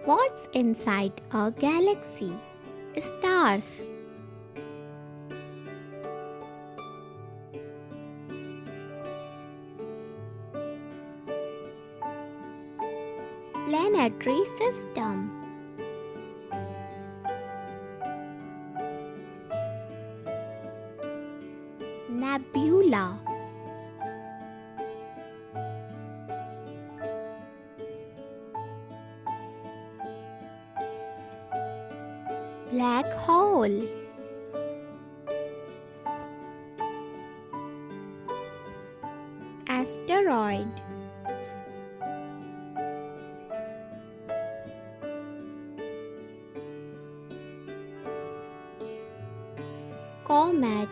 What's inside a galaxy? Stars. Planetary system. Nebula. Black hole. Asteroid. Comet.